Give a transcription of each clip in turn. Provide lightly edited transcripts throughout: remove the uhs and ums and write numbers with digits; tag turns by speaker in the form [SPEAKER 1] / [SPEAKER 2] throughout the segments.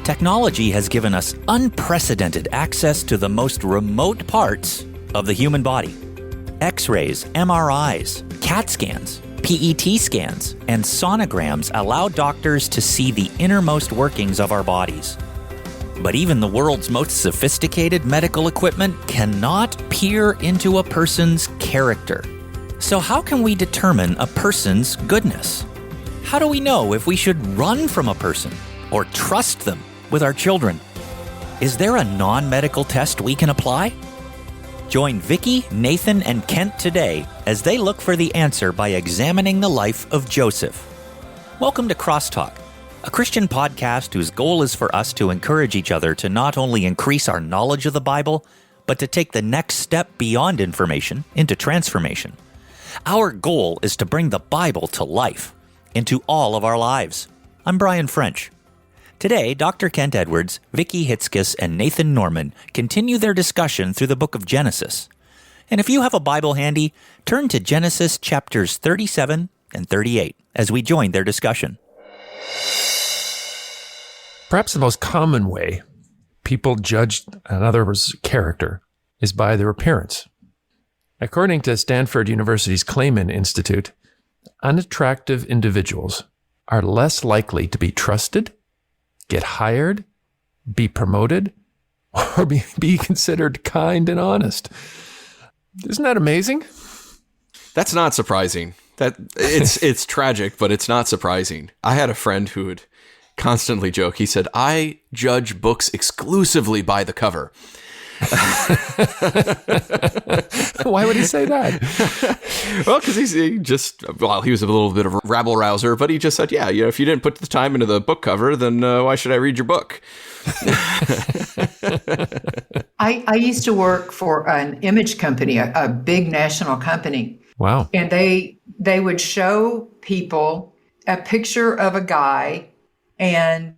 [SPEAKER 1] Technology has given us unprecedented access to the most remote parts of the human body. X-rays, MRIs, CAT scans, PET scans, and sonograms allow doctors to see the innermost workings of our bodies. But even the world's most sophisticated medical equipment cannot peer into a person's character. So how can we determine a person's goodness? How do we know if we should run from a person or trust them with our children? Is there a non-medical test we can apply? Join Vicki, Nathan, and Kent today as they look for the answer by examining the life of Joseph. Welcome to CrossTalk, a Christian podcast whose goal is for us to encourage each other to not only increase our knowledge of the Bible, but to take the next step beyond information into transformation. Our goal is to bring the Bible to life, into all of our lives. I'm Brian French. Today, Dr. Kent Edwards, Vicki Hitzges, and Nathan Norman continue their discussion through the book of Genesis. And if you have a Bible handy, turn to Genesis chapters 37 and 38 as we join their discussion.
[SPEAKER 2] Perhaps the most common way people judge another's character is by their appearance. According to Stanford University's Clayman Institute, unattractive individuals are less likely to be trusted, get hired, be promoted, or be considered kind and honest. Isn't that amazing?
[SPEAKER 3] That's not surprising. It's tragic, but it's not surprising. I had a friend who would constantly joke. He said, "I judge books exclusively by the cover."
[SPEAKER 2] Why would he say that?
[SPEAKER 3] Well, because he was a little bit of a rabble rouser, but he just said, if you didn't put the time into the book cover, then why should I read your book?
[SPEAKER 4] I used to work for an image company, a big national company.
[SPEAKER 2] Wow.
[SPEAKER 4] And they would show people a picture of a guy and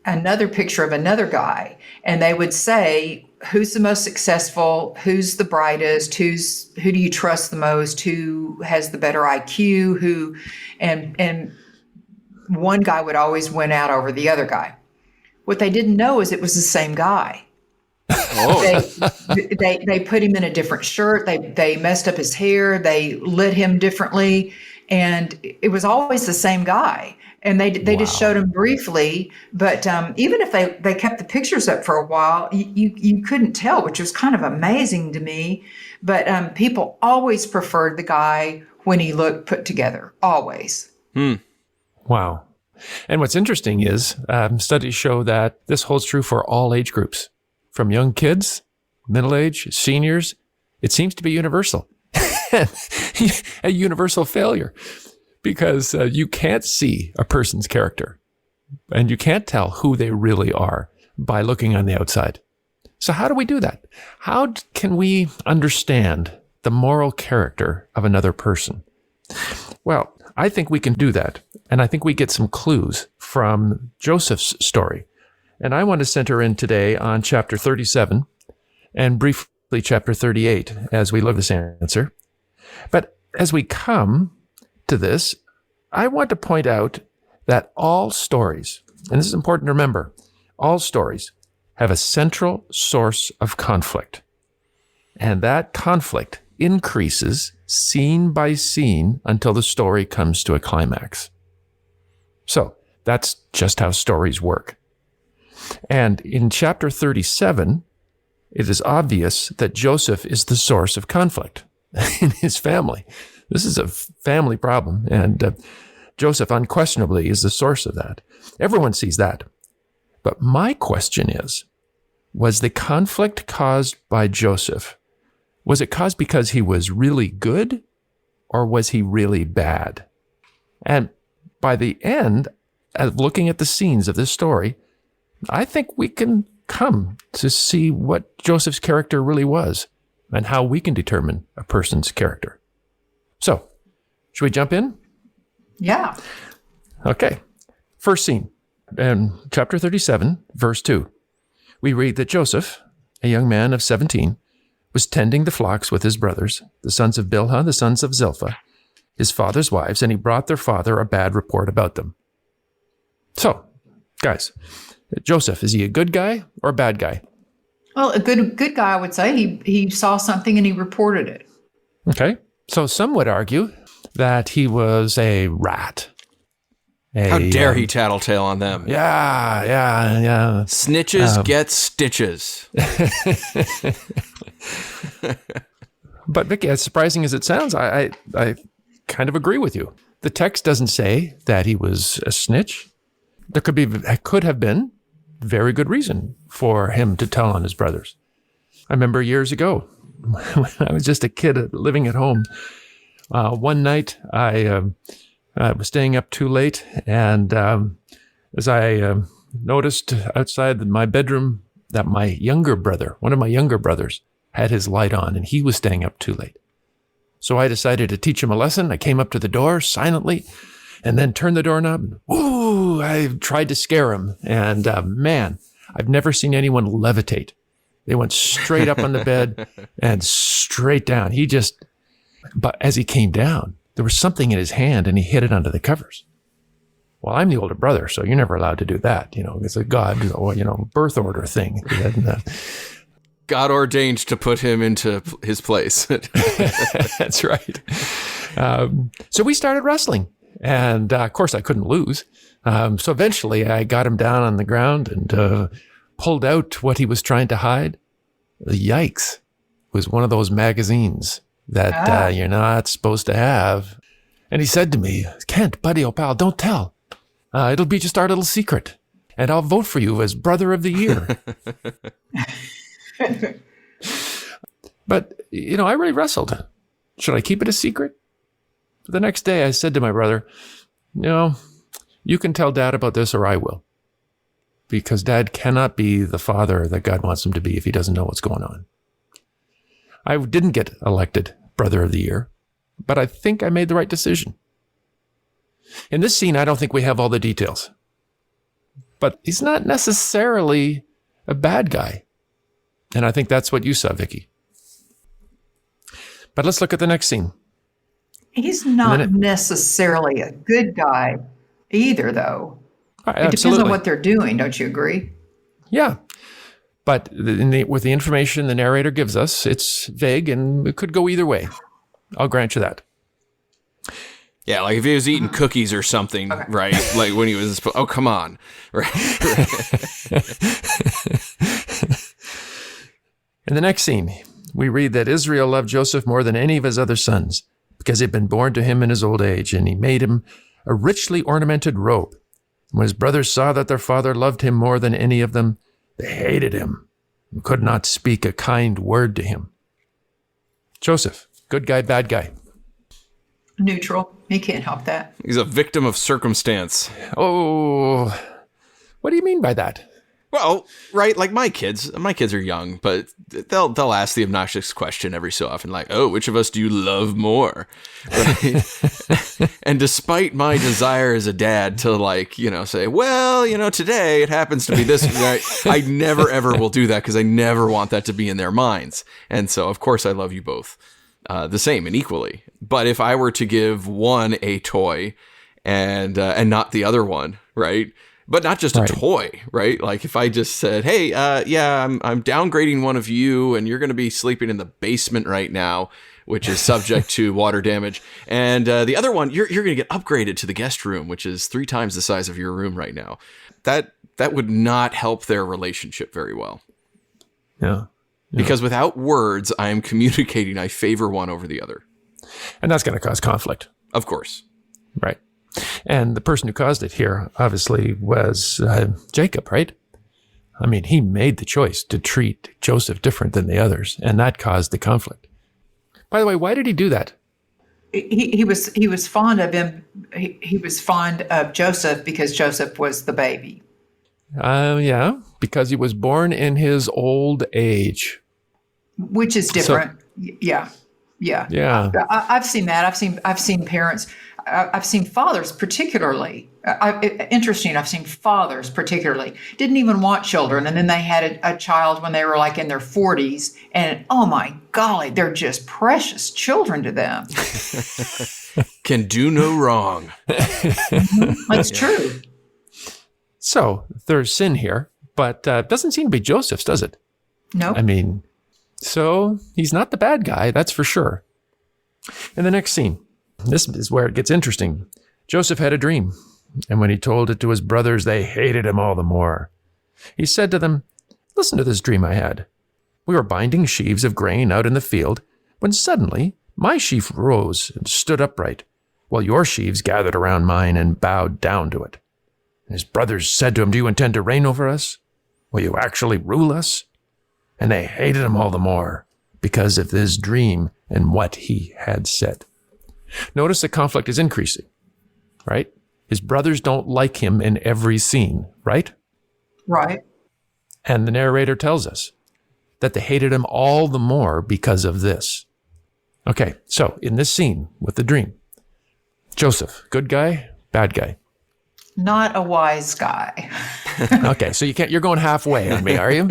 [SPEAKER 4] another picture of another guy. And they would say, who's the most successful? Who's the brightest? Who do you trust the most? Who has the better IQ? And one guy would always win out over the other guy. What they didn't know is it was the same guy. Oh. They put him in a different shirt. They messed up his hair. They lit him differently. And it was always the same guy. And they just showed him briefly, but even if they kept the pictures up for a while, you couldn't tell, which was kind of amazing to me. But people always preferred the guy when he looked put together, always.
[SPEAKER 2] Wow. And what's interesting is studies show that this holds true for all age groups, from young kids, middle age, seniors. It seems to be universal, a universal failure. Because you can't see a person's character and you can't tell who they really are by looking on the outside. So how do we do that? How can we understand the moral character of another person? Well, I think we can do that. And I think we get some clues from Joseph's story. And I want to center in today on chapter 37 and briefly chapter 38 as we look at this answer. But as we come to this, I want to point out that all stories, and this is important to remember, all stories have a central source of conflict. And that conflict increases scene by scene until the story comes to a climax. So that's just how stories work. And in chapter 37, it is obvious that Joseph is the source of conflict in his family. This is a family problem, and Joseph unquestionably is the source of that. Everyone sees that. But my question is, was the conflict caused by Joseph? Was it caused because he was really good, or was he really bad? And by the end of looking at the scenes of this story, I think we can come to see what Joseph's character really was and how we can determine a person's character. So, should we jump in?
[SPEAKER 4] Yeah.
[SPEAKER 2] Okay. First scene, in chapter 37, verse 2. We read that Joseph, a young man of 17, was tending the flocks with his brothers, the sons of Bilhah, the sons of Zilpah, his father's wives, and he brought their father a bad report about them. So, guys, Joseph, is he a good guy or a bad guy?
[SPEAKER 4] Well, a good guy, I would say. He saw something and he reported it.
[SPEAKER 2] Okay. So some would argue that he was a rat.
[SPEAKER 3] How dare he tattletale on them?
[SPEAKER 2] Yeah.
[SPEAKER 3] Snitches get stitches.
[SPEAKER 2] But Vicki, as surprising as it sounds, I kind of agree with you. The text doesn't say that he was a snitch. There could have been very good reason for him to tell on his brothers. I remember years ago when I was just a kid living at home. One night I was staying up too late, and as I noticed outside my bedroom that my younger brother, one of my younger brothers, had his light on, and he was staying up too late. So I decided to teach him a lesson. I came up to the door silently and then turned the doorknob. Ooh, I tried to scare him. And man, I've never seen anyone levitate. They went straight up on the bed and straight down. But as he came down, there was something in his hand and he hid it under the covers. Well, I'm the older brother, so you're never allowed to do that. It's a God, birth order thing. And,
[SPEAKER 3] God ordained to put him into his place.
[SPEAKER 2] That's right. So we started wrestling. And of course, I couldn't lose. So eventually, I got him down on the ground and pulled out what he was trying to hide. Yikes. It was one of those magazines that you're not supposed to have. And he said to me, Kent, buddy, oh pal, don't tell. It'll be just our little secret. And I'll vote for you as Brother of the Year. But, I really wrestled. Should I keep it a secret? The next day I said to my brother, you can tell Dad about this or I will. Because Dad cannot be the father that God wants him to be if he doesn't know what's going on. I didn't get elected Brother of the Year, but I think I made the right decision. In this scene, I don't think we have all the details. But he's not necessarily a bad guy. And I think that's what you saw, Vicki. But let's look at the next scene.
[SPEAKER 4] He's not necessarily a good guy either, though. It depends on what they're doing, don't you agree?
[SPEAKER 2] Yeah. But with the information the narrator gives us, it's vague and it could go either way. I'll grant you that.
[SPEAKER 3] Yeah, like if he was eating cookies or something, right? Like when he was, oh, come on. Right.
[SPEAKER 2] In the next scene, we read that Israel loved Joseph more than any of his other sons because he had been born to him in his old age, and he made him a richly ornamented robe. When his brothers saw that their father loved him more than any of them, they hated him and could not speak a kind word to him. Joseph, good guy, bad guy?
[SPEAKER 4] Neutral. He can't help that.
[SPEAKER 3] He's a victim of circumstance.
[SPEAKER 2] Oh, what do you mean by that?
[SPEAKER 3] Well, right, like my kids are young, but they'll ask the obnoxious question every so often, like, oh, which of us do you love more? Right? And despite my desire as a dad to say, well, today it happens to be this, right? I never ever will do that because I never want that to be in their minds. And so, of course, I love you both the same and equally. But if I were to give one a toy and not the other one, right? But not just a toy, right? Like if I just said, hey, I'm downgrading one of you and you're going to be sleeping in the basement right now, which is subject to water damage. And the other one, you're going to get upgraded to the guest room, which is 3 times the size of your room right now. That would not help their relationship very well.
[SPEAKER 2] Yeah.
[SPEAKER 3] Because without words, I am communicating I favor one over the other.
[SPEAKER 2] And that's going to cause conflict.
[SPEAKER 3] Of course.
[SPEAKER 2] Right. And the person who caused it here, obviously, was Jacob, right? I mean, he made the choice to treat Joseph different than the others, and that caused the conflict. By the way, why did he do that?
[SPEAKER 4] He was fond of him. He was fond of Joseph because Joseph was the baby.
[SPEAKER 2] Yeah, because he was born in his old age.
[SPEAKER 4] Which is different. Yeah. I've seen that. I've seen parents. I've seen fathers particularly. Interesting. I've seen fathers particularly didn't even want children, and then they had a child when they were like in their 40s, and oh my golly, they're just precious children to them.
[SPEAKER 3] Can do no wrong.
[SPEAKER 4] That's true.
[SPEAKER 2] So there's sin here, but doesn't seem to be Joseph's, does it?
[SPEAKER 4] No.
[SPEAKER 2] I mean, so he's not the bad guy, that's for sure. In the next scene, this is where it gets interesting. Joseph had a dream, and when he told it to his brothers, they hated him all the more. He said to them, "Listen to this dream I had. We were binding sheaves of grain out in the field, when suddenly my sheaf rose and stood upright, while your sheaves gathered around mine and bowed down to it. And his brothers said to him, 'Do you intend to reign over us? Will you actually rule us?' And they hated him all the more because of this dream and what he had said." Notice the conflict is increasing, right? His brothers don't like him in every scene, right?
[SPEAKER 4] Right.
[SPEAKER 2] And the narrator tells us that they hated him all the more because of this. Okay, so in this scene with the dream, Joseph, good guy, bad guy?
[SPEAKER 4] Not a wise guy.
[SPEAKER 2] Okay, so you're going halfway on me, are you?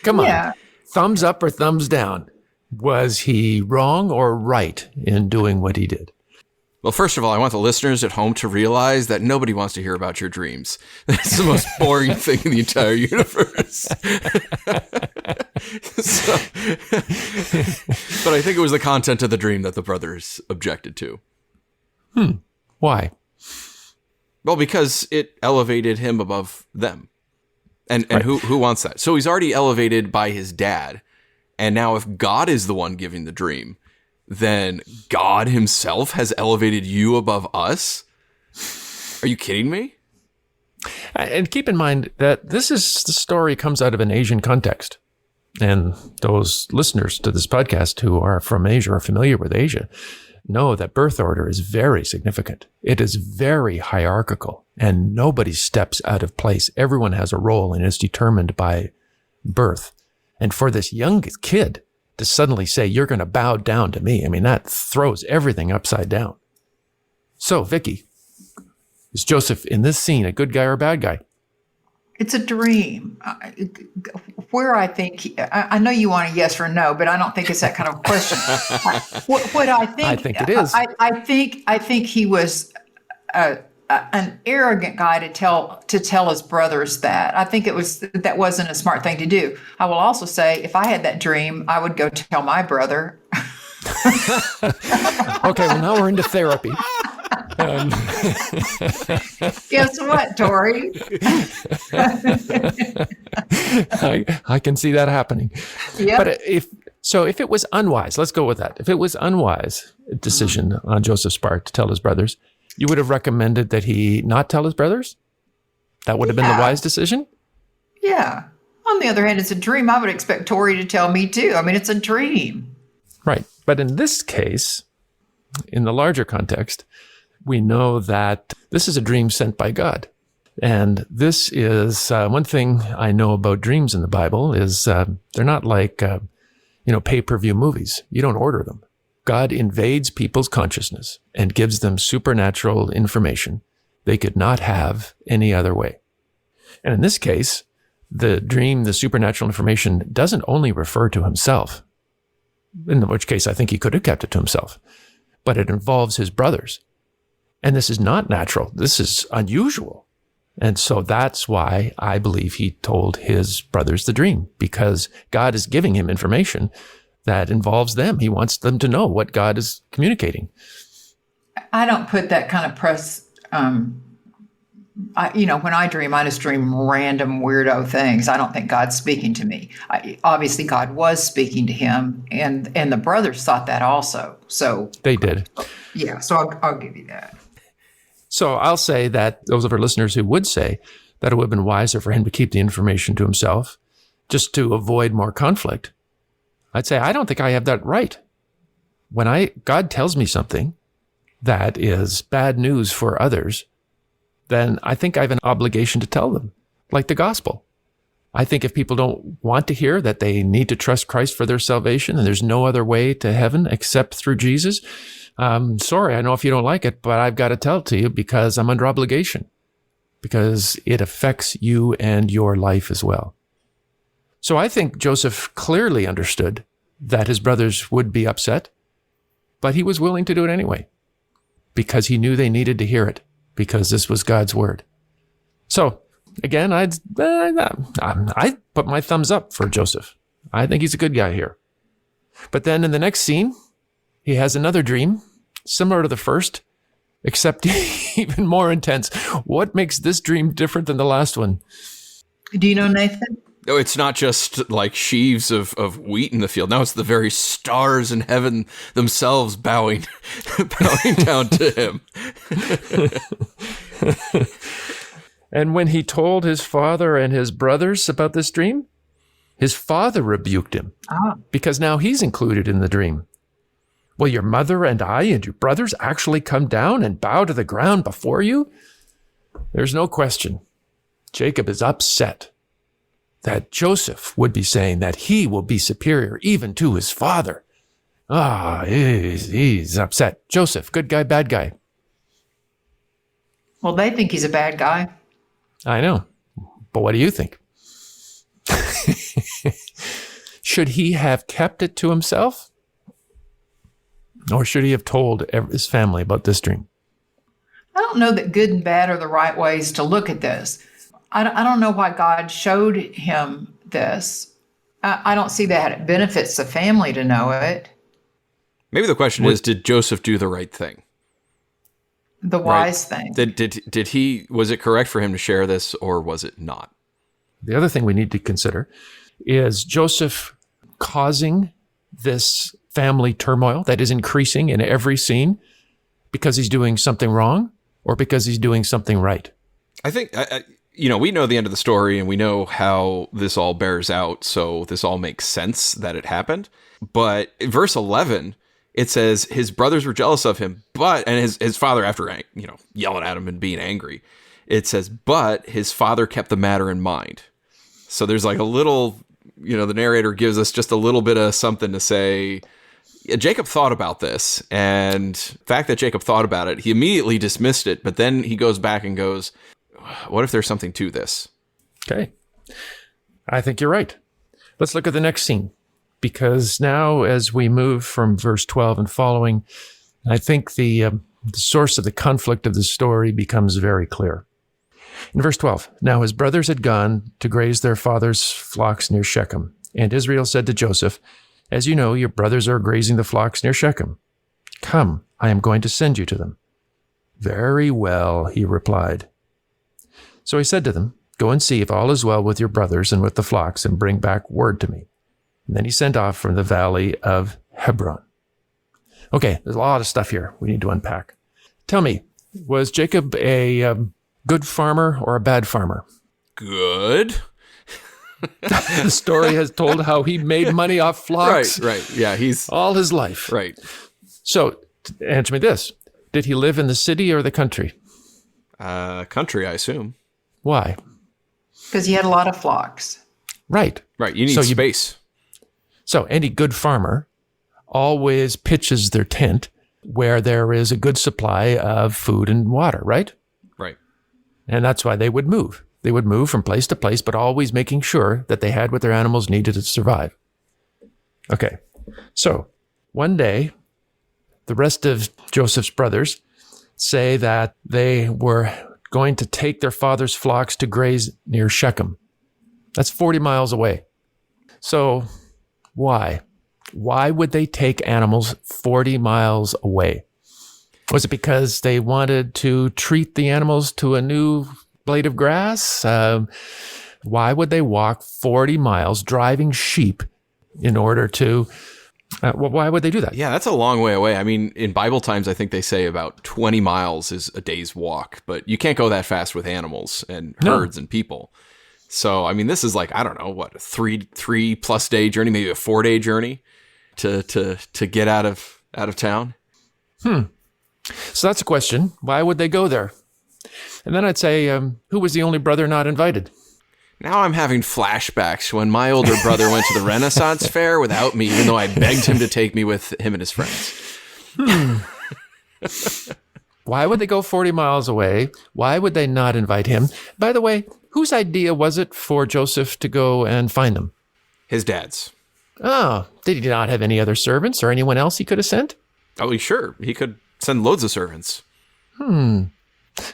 [SPEAKER 2] Come on.
[SPEAKER 4] Yeah.
[SPEAKER 2] Thumbs up or thumbs down? Was he wrong or right in doing what he did?
[SPEAKER 3] Well, first of all, I want the listeners at home to realize that nobody wants to hear about your dreams. That's the most boring thing in the entire universe. But I think it was the content of the dream that the brothers objected to.
[SPEAKER 2] Why?
[SPEAKER 3] Well, because it elevated him above them. And
[SPEAKER 2] Right.
[SPEAKER 3] who wants that? So he's already elevated by his dad. And now if God is the one giving the dream, then God himself has elevated you above us? Are you kidding me?
[SPEAKER 2] And keep in mind that the story comes out of an Asian context. And those listeners to this podcast who are from Asia or familiar with Asia know that birth order is very significant. It is very hierarchical, and nobody steps out of place. Everyone has a role and is determined by birth. And for this young kid to suddenly say, "You're going to bow down to me," I mean, that throws everything upside down. So, Vicki, is Joseph in this scene a good guy or a bad guy?
[SPEAKER 4] It's a dream. Where I think, I know you want a yes or no, but I don't think it's that kind of question. What I think,
[SPEAKER 2] I think it is.
[SPEAKER 4] I think he was an arrogant guy to tell his brothers that. I think that wasn't a smart thing to do. I will also say, if I had that dream, I would go tell my brother.
[SPEAKER 2] Okay, well, now we're into therapy.
[SPEAKER 4] Guess what, Tori?
[SPEAKER 2] I can see that happening.
[SPEAKER 4] Yep.
[SPEAKER 2] But if it was unwise, let's go with that. If it was unwise decision on Joseph's part to tell his brothers, you would have recommended that he not tell his brothers? That would have been the wise decision?
[SPEAKER 4] Yeah. On the other hand, it's a dream. I would expect Tori to tell me too. I mean, it's a dream.
[SPEAKER 2] Right. But in this case, in the larger context, we know that this is a dream sent by God. And this is one thing I know about dreams in the Bible is they're not like, pay-per-view movies. You don't order them. God invades people's consciousness and gives them supernatural information they could not have any other way. And in this case, the dream, the supernatural information doesn't only refer to himself, in which case I think he could have kept it to himself, but it involves his brothers. And this is not natural. This is unusual. And so that's why I believe he told his brothers the dream, because God is giving him information that involves them. He wants them to know what God is communicating.
[SPEAKER 4] I don't put that kind of press. When I dream, I just dream random weirdo things. I don't think God's speaking to me. Obviously, God was speaking to him, and the brothers thought that also. So
[SPEAKER 2] they did.
[SPEAKER 4] Yeah. So I'll give you that.
[SPEAKER 2] So I'll say that those of our listeners who would say that it would have been wiser for him to keep the information to himself, just to avoid more conflict, I'd say, I don't think I have that right. When God tells me something that is bad news for others, then I think I have an obligation to tell them, like the gospel. I think if people don't want to hear that they need to trust Christ for their salvation and there's no other way to heaven except through Jesus, sorry, I know if you don't like it, but I've got to tell it to you because I'm under obligation, because it affects you and your life as well. So I think Joseph clearly understood that his brothers would be upset, but he was willing to do it anyway, because he knew they needed to hear it, because this was God's word. So again, I'd put my thumbs up for Joseph. I think he's a good guy here. But then in the next scene, he has another dream, similar to the first, except even more intense. What makes this dream different than the last one?
[SPEAKER 4] Do you know, Nathan?
[SPEAKER 3] No, it's not just like sheaves of wheat in the field. Now it's the very stars in heaven themselves bowing down to him.
[SPEAKER 2] And when he told his father and his brothers about this dream, his father rebuked him because now he's included in the dream. Will your mother and I and your brothers actually come down and bow to the ground before you? There's no question. Jacob is upset that Joseph would be saying that he will be superior even to his father. He's upset. Joseph, good guy, bad guy?
[SPEAKER 4] Well, they think he's a bad guy.
[SPEAKER 2] I know. But what do you think? Should he have kept it to himself? Or should he have told his family about this dream?
[SPEAKER 4] I don't know that good and bad are the right ways to look at this. I don't know why God showed him this. I don't see that it benefits the family to know it.
[SPEAKER 3] Maybe the question is, did Joseph do the right thing?
[SPEAKER 4] The wise thing.
[SPEAKER 3] Did he, was it correct for him to share this, or was it not?
[SPEAKER 2] The other thing we need to consider is Joseph causing this family turmoil that is increasing in every scene because he's doing something wrong or because he's doing something right?
[SPEAKER 3] I think, we know the end of the story and we know how this all bears out, so this all makes sense that it happened. But in verse 11, it says his brothers were jealous of him, and his father, after yelling at him and being angry, it says, but his father kept the matter in mind. So there's like a little, the narrator gives us just a little bit of something to say. Jacob thought about this, and the fact that Jacob thought about it, he immediately dismissed it, but then he goes back and goes, what if there's something to this?
[SPEAKER 2] Okay. I think you're right. Let's look at the next scene, because now as we move from verse 12 and following, I think the source of the conflict of the story becomes very clear. In verse 12, now his brothers had gone to graze their father's flocks near Shechem, and Israel said to Joseph, as you know, your brothers are grazing the flocks near Shechem. Come, I am going to send you to them. Very well, he replied. So he said to them, go and see if all is well with your brothers and with the flocks, and bring back word to me. And then he sent off from the valley of Hebron. Okay, there's a lot of stuff here we need to unpack. Tell me, was Jacob a good farmer or a bad farmer?
[SPEAKER 3] Good.
[SPEAKER 2] The story has told how he made money off flocks.
[SPEAKER 3] Right. Yeah, he's
[SPEAKER 2] all his life.
[SPEAKER 3] Right.
[SPEAKER 2] So answer me this. Did he live in the city or the country?
[SPEAKER 3] Country, I assume.
[SPEAKER 2] Why?
[SPEAKER 4] Because he had a lot of flocks.
[SPEAKER 2] Right.
[SPEAKER 3] Right. You need space.
[SPEAKER 2] So any good farmer always pitches their tent where there is a good supply of food and water, right?
[SPEAKER 3] Right.
[SPEAKER 2] And that's why they would move. They would move from place to place, but always making sure that they had what their animals needed to survive. Okay. So one day, the rest of Joseph's brothers say that they were going to take their father's flocks to graze near Shechem. That's 40 miles away. So why? Why would they take animals 40 miles away? Was it because they wanted to treat the animals to a new blade of grass? Why would they walk 40 miles driving sheep in order to... why would they do that?
[SPEAKER 3] Yeah, that's a long way away. I mean, in Bible times, I think they say about 20 miles is a day's walk, but you can't go that fast with animals and herds and people. So, I mean, this is like, I don't know, what, a 3+ day journey, maybe a 4-day journey to get out of town.
[SPEAKER 2] So that's a question. Why would they go there? And then I'd say, who was the only brother not invited?
[SPEAKER 3] Now I'm having flashbacks when my older brother went to the Renaissance fair without me, even though I begged him to take me with him and his friends.
[SPEAKER 2] Why would they go 40 miles away? Why would they not invite him? By the way, whose idea was it for Joseph to go and find them?
[SPEAKER 3] His dad's.
[SPEAKER 2] Oh, did he not have any other servants or anyone else he could have sent?
[SPEAKER 3] Oh, sure. He could send loads of servants.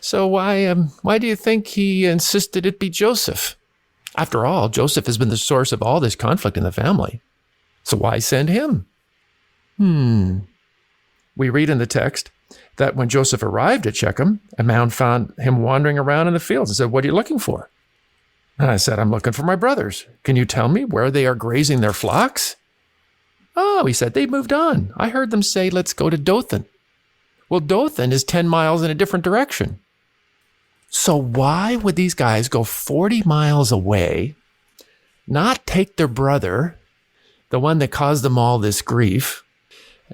[SPEAKER 2] So why do you think he insisted it be Joseph? After all, Joseph has been the source of all this conflict in the family. So why send him? We read in the text that when Joseph arrived at Shechem, a man found him wandering around in the fields and said, "What are you looking for?" And I said, "I'm looking for my brothers. Can you tell me where they are grazing their flocks?" "Oh," he said, "they moved on. I heard them say, 'Let's go to Dothan.'" Well, Dothan is 10 miles in a different direction. So why would these guys go 40 miles away, not take their brother, the one that caused them all this grief,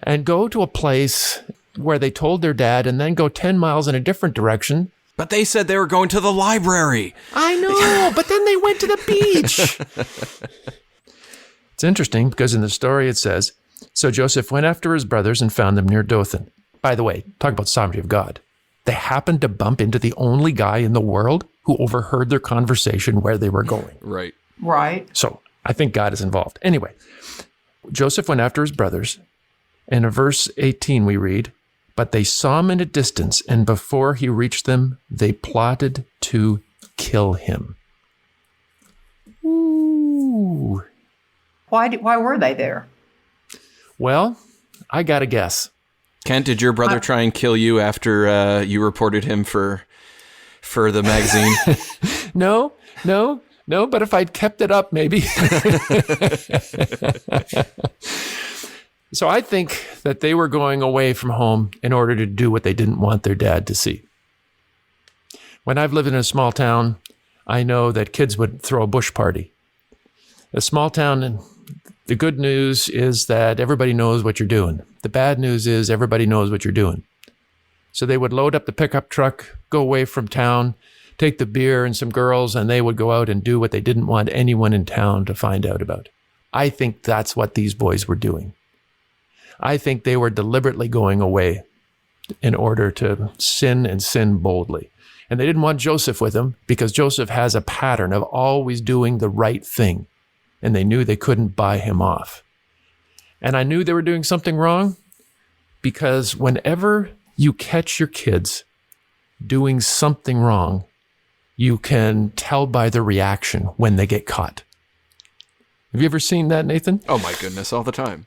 [SPEAKER 2] and go to a place where they told their dad and then go 10 miles in a different direction?
[SPEAKER 3] But they said they were going to the library.
[SPEAKER 2] I know, but then they went to the beach. It's interesting because in the story it says, so Joseph went after his brothers and found them near Dothan. By the way, talk about sovereignty of God. They happened to bump into the only guy in the world who overheard their conversation where they were going.
[SPEAKER 3] Right.
[SPEAKER 4] Right.
[SPEAKER 2] So I think God is involved. Anyway, Joseph went after his brothers. And in verse 18 we read, but they saw him in a distance, and before he reached them, they plotted to kill him. Ooh.
[SPEAKER 4] Why were they there?
[SPEAKER 2] Well, I got a guess.
[SPEAKER 3] Kent, did your brother try and kill you after you reported him for the magazine?
[SPEAKER 2] No, but if I'd kept it up, maybe. So I think that they were going away from home in order to do what they didn't want their dad to see. When I've lived in a small town, I know that kids would throw a bush party. A small town, and the good news is that everybody knows what you're doing. The bad news is everybody knows what you're doing. So they would load up the pickup truck, go away from town, take the beer and some girls, and they would go out and do what they didn't want anyone in town to find out about. I think that's what these boys were doing. I think they were deliberately going away in order to sin and sin boldly. And they didn't want Joseph with them because Joseph has a pattern of always doing the right thing. And they knew they couldn't buy him off. And I knew they were doing something wrong because whenever you catch your kids doing something wrong, you can tell by their reaction when they get caught. Have you ever seen that, Nathan?
[SPEAKER 3] Oh my goodness, all the time.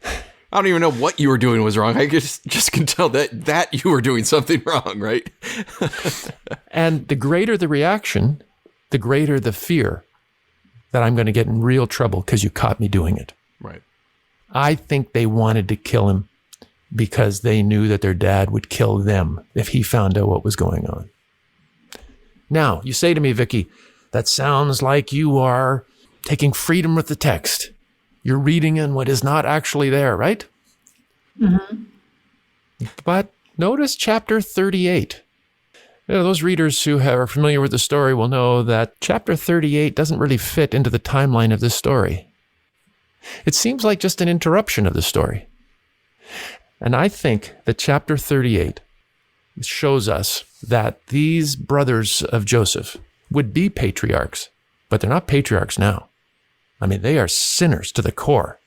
[SPEAKER 3] I don't even know what you were doing was wrong. I just can tell that you were doing something wrong, right?
[SPEAKER 2] And the greater the reaction, the greater the fear that I'm going to get in real trouble because you caught me doing it.
[SPEAKER 3] Right.
[SPEAKER 2] I think they wanted to kill him because they knew that their dad would kill them if he found out what was going on. Now, you say to me, Vicki, that sounds like you are taking freedom with the text. You're reading in what is not actually there, right? Mm-hmm. But notice chapter 38. Those readers who are familiar with the story will know that chapter 38 doesn't really fit into the timeline of this story. It seems like just an interruption of the story. And I think that chapter 38 shows us that these brothers of Joseph would be patriarchs, but they're not patriarchs now. I mean, they are sinners to the core.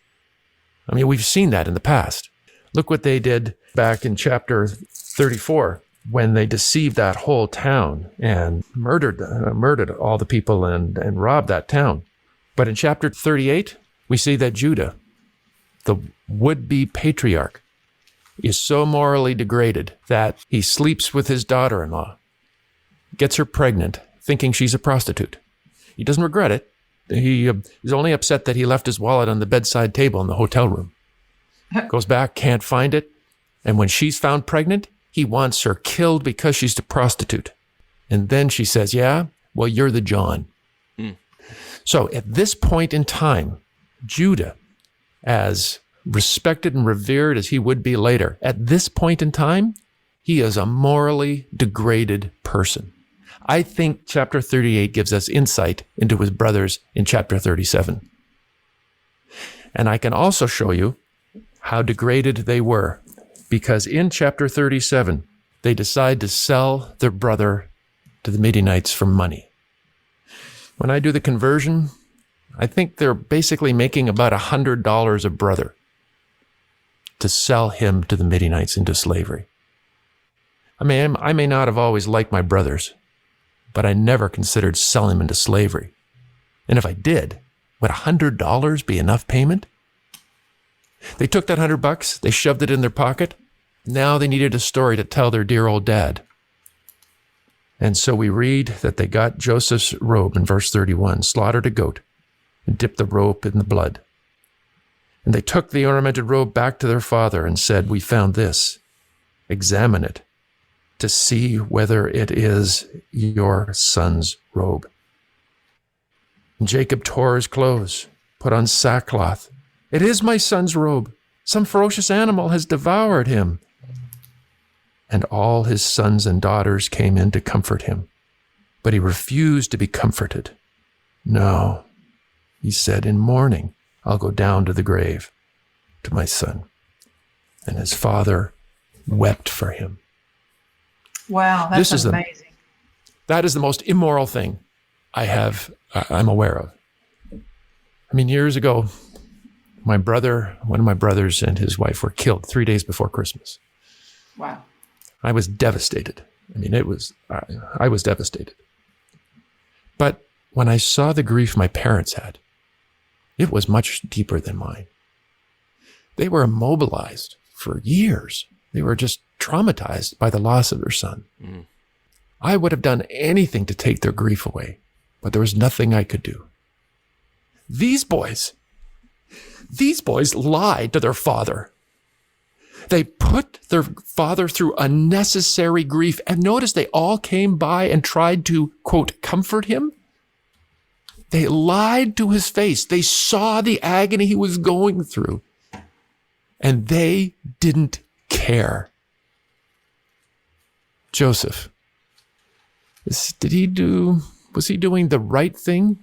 [SPEAKER 2] I mean, we've seen that in the past. Look what they did back in chapter 34 when they deceived that whole town and murdered all the people and robbed that town. But in chapter 38, we see that Judah, the would-be patriarch, is so morally degraded that he sleeps with his daughter-in-law, gets her pregnant, thinking she's a prostitute. He doesn't regret it. He is only upset that he left his wallet on the bedside table in the hotel room. Goes back, can't find it. And when she's found pregnant, he wants her killed because she's a prostitute. And then she says, yeah, well, you're the John. So at this point in time, Judah, as respected and revered as he would be later, at this point in time, he is a morally degraded person. I think chapter 38 gives us insight into his brothers in chapter 37. And I can also show you how degraded they were, because in chapter 37, they decide to sell their brother to the Midianites for money. When I do the conversion, I think they're basically making about $100 a brother to sell him to the Midianites into slavery. I may not have always liked my brothers, but I never considered selling them into slavery. And if I did, would $100 be enough payment? They took that $100, they shoved it in their pocket. Now they needed a story to tell their dear old dad. And so we read that they got Joseph's robe in verse 31, slaughtered a goat, and dipped the robe in the blood. And they took the ornamented robe back to their father and said, "We found this. Examine it to see whether it is your son's robe." And Jacob tore his clothes, put on sackcloth. "It is my son's robe. Some ferocious animal has devoured him." And all his sons and daughters came in to comfort him. But he refused to be comforted. "No," he said, "in mourning I'll go down to the grave to my son." And his father wept for him.
[SPEAKER 4] Wow, that's amazing.
[SPEAKER 2] That is the most immoral thing I'm aware of. I mean, years ago, one of my brothers and his wife were killed 3 days before Christmas.
[SPEAKER 4] Wow.
[SPEAKER 2] I was devastated. I mean, I was devastated. But when I saw the grief my parents had, it was much deeper than mine. They were immobilized for years. They were just traumatized by the loss of their son. Mm. I would have done anything to take their grief away, but there was nothing I could do. These boys lied to their father. They put their father through unnecessary grief. And notice they all came by and tried to, quote, comfort him. They lied to his face. They saw the agony he was going through. And they didn't care. Joseph, was he doing the right thing?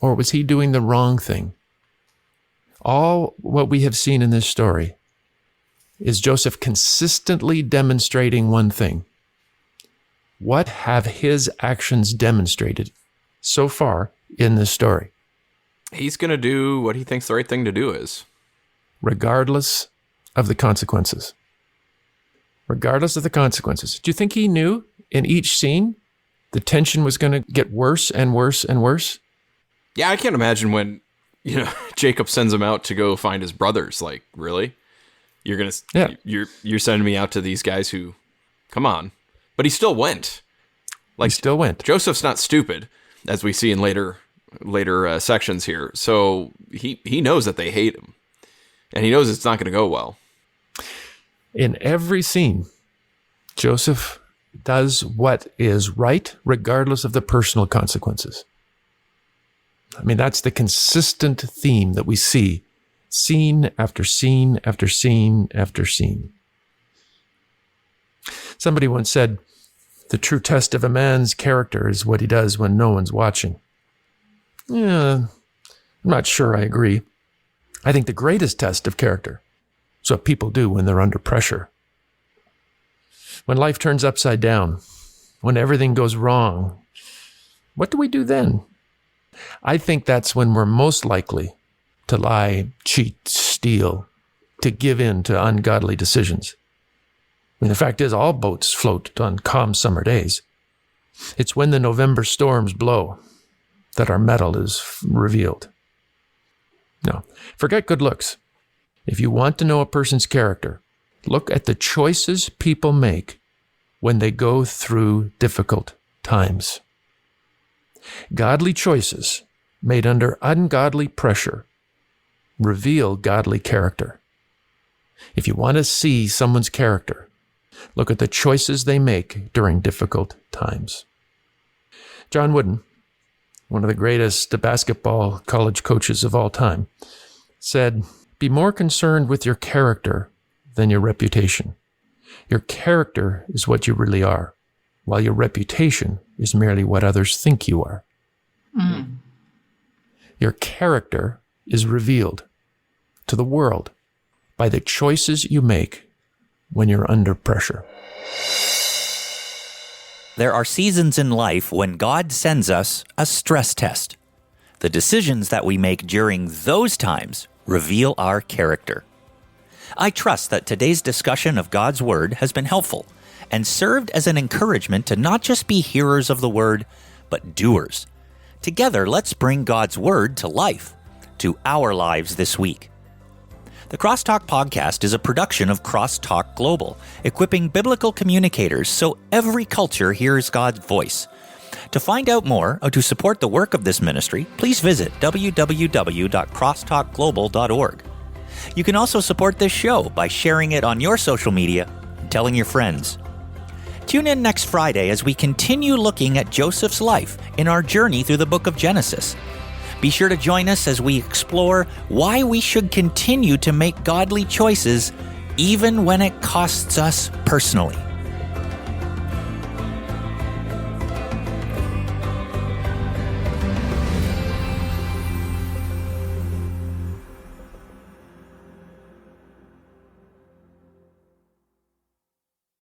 [SPEAKER 2] Or was he doing the wrong thing? All what we have seen in this story is Joseph consistently demonstrating one thing. What have his actions demonstrated so far in this story?
[SPEAKER 3] He's going to do what he thinks the right thing to do is.
[SPEAKER 2] Regardless of the consequences. Regardless of the consequences. Do you think he knew in each scene the tension was going to get worse and worse and worse?
[SPEAKER 3] Yeah, I can't imagine when, Jacob sends him out to go find his brothers. Like, really? You're sending me out to these guys who, come on. But he still went.
[SPEAKER 2] He still went.
[SPEAKER 3] Joseph's not stupid, as we see in later sections here. So he knows that they hate him. And he knows it's not going to go well.
[SPEAKER 2] In every scene, Joseph does what is right, regardless of the personal consequences. I mean, that's the consistent theme that we see, scene after scene after scene after scene. Somebody once said, the true test of a man's character is what he does when no one's watching. Yeah, I'm not sure I agree. I think the greatest test of character is what people do when they're under pressure. When life turns upside down, when everything goes wrong, what do we do then? I think that's when we're most likely to lie, cheat, steal, to give in to ungodly decisions. I mean, the fact is, all boats float on calm summer days. It's when the November storms blow that our mettle is revealed. No, forget good looks. If you want to know a person's character, look at the choices people make when they go through difficult times. Godly choices made under ungodly pressure reveal godly character. If you want to see someone's character, look at the choices they make during difficult times. John Wooden, one of the greatest basketball college coaches of all time, said, "Be more concerned with your character than your reputation. Your character is what you really are, while your reputation is merely what others think you are." Mm. Your character is revealed to the world by the choices you make when you're under pressure.
[SPEAKER 1] There are seasons in life when God sends us a stress test. The decisions that we make during those times reveal our character. I trust that today's discussion of God's Word has been helpful and served as an encouragement to not just be hearers of the Word, but doers. Together, let's bring God's Word to life, to our lives this week. The CrossTalk podcast is a production of CrossTalk Global, equipping biblical communicators so every culture hears God's voice. To find out more or to support the work of this ministry, please visit www.crosstalkglobal.org. You can also support this show by sharing it on your social media and telling your friends. Tune in next Friday as we continue looking at Joseph's life in our journey through the book of Genesis. Be sure to join us as we explore why we should continue to make godly choices even when it costs us personally.